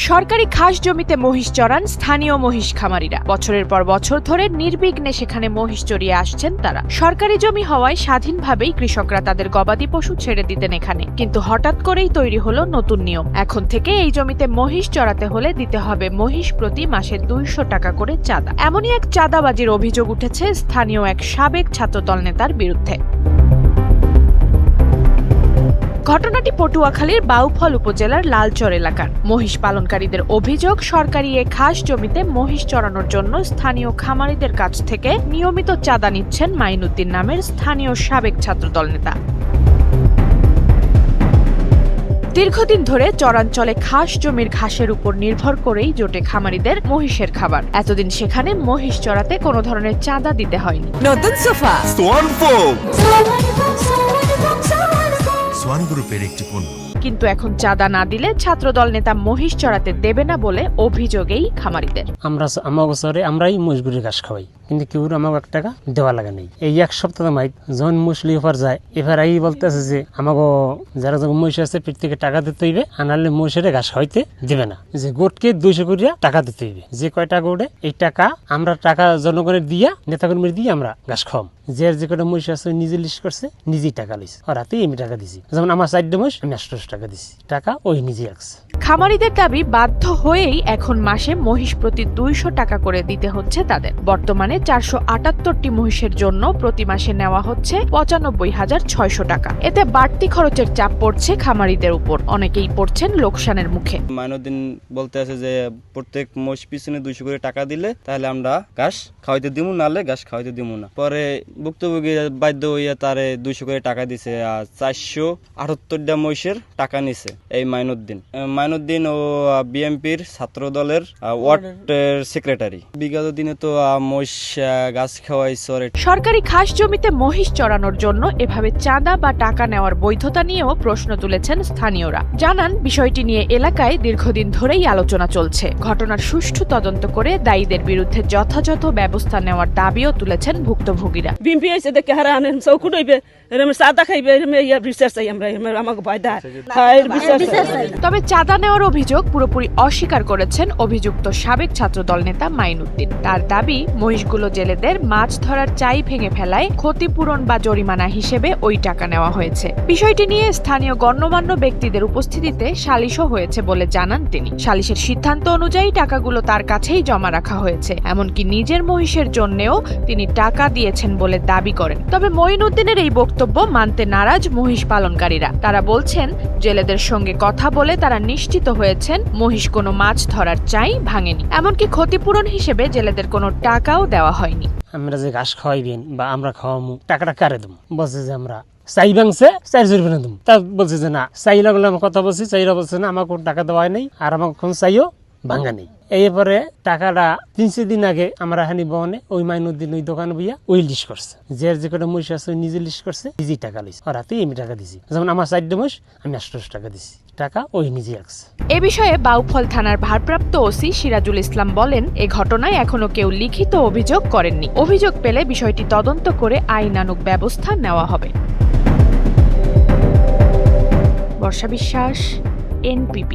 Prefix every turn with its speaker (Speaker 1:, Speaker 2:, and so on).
Speaker 1: সরকারি খাস জমিতে মহিষ চড়ান স্থানীয় মহিষ খামারিরা। বছরের পর বছর ধরে নির্বিঘ্নে সেখানে মহিষ চড়িয়ে আসছেন তারা। সরকারি জমি হওয়ায় স্বাধীনভাবেই কৃষকরা তাদের গবাদি পশু ছেড়ে দিতেন এখানে। কিন্তু হঠাৎ করেই তৈরি হলো নতুন নিয়ম। এখন থেকে এই জমিতে মহিষ চড়াতে হলে দিতে হবে মহিষ প্রতি মাসে 200 টাকা করে চাঁদা। এমনই এক চাঁদাবাজির অভিযোগ উঠেছে স্থানীয় এক সাবেক ছাত্রদল নেতার বিরুদ্ধে। ঘটনাটি পটুয়াখালীর বাউফল উপজেলার লালচর এলাকার। মহিষ পালনকারীদের অভিযোগ, সরকারি এ খাস জমিতে মহিষ চড়ানোর জন্য স্থানীয় খামারিদের কাছ থেকে নিয়মিত চাঁদা নিচ্ছেন মাইনুদ্দিন নামের স্থানীয় সাবেক ছাত্রদল নেতা। দীর্ঘদিন ধরে চরাঞ্চলে খাস জমির ঘাসের উপর নির্ভর করেই জোটে খামারিদের মহিষের খাবার। এতদিন সেখানে মহিষ চড়াতে কোনো ধরনের চাঁদা দিতে হয়নি।
Speaker 2: নতুন সোফা
Speaker 3: সোয়ান ফোম সোয়ান গ্রুপের একটি পণ্য।
Speaker 1: কিন্তু এখন চাঁদা না দিলে ছাত্রদল নেতা মহিষ চড়াতে দেবে না বলে অভিযোগেই খামারিদের।
Speaker 4: আমরাই মহিষগুলির ঘাস খাওয়াই, কিন্তু কেউ আমাকে 1 টাকা দেওয়া লাগে নেই। এই এক সপ্তাহ মাইক যখন মুসলি ওপার যায়, এবার এই বলতেছে যে আমাকে যারা যখন মহিষ আছে পিঠ থেকে টাকা দিতে হইবে, আনালে মহিষের ঘাস খাইতে দিবে না। যে গোটকে 200 করিয়া টাকা দিতে হইবে। যে কয়টা গোটে এই টাকা আমরা টাকা জনগণের দিয়া নেতাকর্মীর দিয়ে আমরা ঘাস খাওয়াম। যে কটা মহিষ আছে নিজে লিস্ট করছে, নিজেই টাকা লইছে। আর রাতে আমি টাকা দিছি। যেমন আমার 4 মহিষ, আমি 800 টাকা দিছি। টাকা ওই নিজে রাখছে।
Speaker 1: খামারিদের দাবি, বাধ্য হয়েই এখন মাসে মহিষ প্রতি 200 টাকা করে দিতে হচ্ছে তাদের। বর্তমানে 478টি মহিষের জন্য প্রতি মাসে নেওয়া হচ্ছে 95,600 টাকা। এতে বাড়তি খরচের চাপ পড়ছে খামারিদের উপর। অনেকেই পড়ছেন লোকসানের মুখে।
Speaker 5: মাইনুদ্দিন বলতে আছে যে প্রত্যেক মহিষ পিছনে 200 করে টাকা দিলে তাহলে আমরা ঘাস খাওয়াইতে দিব, নাহলে ঘাস খাওয়াইতে দিব না। পরে ভুক্তভোগী বাধ্য হইয়া তারে 200 করে টাকা দিছে। আর 478টা মহিষের টাকা নিছে এই মাইনুদ্দিন ও বিএমপির ছাত্র দলের ওয়ার্ড সেক্রেটারি। বিগত দিনে তো মহিষ গাছ খাওয়াই চরে।
Speaker 1: সরকারি খাস জমিতে মহিষ চড়ানোর জন্য এভাবে চাঁদা বা টাকা নেওয়ার বৈধতা নিয়েও প্রশ্ন তুলেছেন স্থানীয়রা। জানান, বিষয়টি নিয়ে এলাকায় দীর্ঘদিন ধরেই আলোচনা চলছে। ঘটনার সুষ্ঠু তদন্ত করে দায়ীদের বিরুদ্ধে যথাযথ ব্যবস্থা নেওয়ার দাবিও তুলেছেন ভুক্তভোগীরা। তবে চাঁদা নেওয়ার অভিযোগ পুরোপুরি অস্বীকার করেছেন অভিযুক্ত সাবেক ছাত্রদল নেতা মাইনুদ্দিন। তার দাবি, মহিষগুলো জেলেদের মাছ ধরার চাই ভেঙে ফেলায় ক্ষতিপূরণ বা জরিমানা হিসেবে ওই টাকা নেওয়া হয়েছে। বিষয়টি নিয়ে স্থানীয় গণ্যমান্য ব্যক্তিদের উপস্থিতিতে সালিশও হয়েছে বলে জানান তিনি। সালিশের সিদ্ধান্ত অনুযায়ী টাকাগুলো তার কাছেই জমা রাখা হয়েছে। এমনকি নিজের মহিষের জন্যও তিনি টাকা দিয়েছেন বলে দাবি করেন। তবে মঈনুদ্দিনের এই বক্তব্য মানতে নারাজ মহিষ পালনকারীরা। তারা বলছেন, জেলেদের সঙ্গে কথা বলে তারা নিশ্চিত হয়েছেন মহিষ কোনো মাছ ধরার চাই ভাঙেনি। এমনকি ক্ষতিপূরণ হিসেবে জেলেদের কোনো টাকাও দেওয়া হয়নি।
Speaker 4: আমরা যে ঘাস খাওয়াইবেন বা আমরা খাওয়ামু, টাকাটা কারে দেবো? বলছে যে আমরা চাই ভাঙছে, চাই জরিমানা দেবো। তা বলছে যে না, চাইলা বলে আমার কথা বলছি, চাইরা বলছে না আমার কোনো টাকা দেওয়া নেই, আর আমার কোন চাইও ভাঙা নেই। এরপরে টাকাটা 300 দিন আগে আমরা হানি বহনে ওই মাইনুদ্দিন ওই দোকানে বইয়া ওই লিস্ট করছে। যে কটা মহিষ আছে নিজে লিস্ট করছে, নিজেই টাকা লইছে। আর রাতে আমি টাকা দিছি। যেমন আমার 4 মহিষ, আমি 800 টাকা দিছি। টাকা ওই নিজে রাখছে।
Speaker 1: এ বিষয়ে বাউফল থানার ভারপ্রাপ্ত ওসি সিরাজুল ইসলাম বলেন, এ ঘটনায় এখনো কেউ লিখিত অভিযোগ করেননি। অভিযোগ পেলে বিষয়টি তদন্ত করে আইনানুগ ব্যবস্থা নেওয়া হবে। বর্ষা বিশ্বাস, NPP।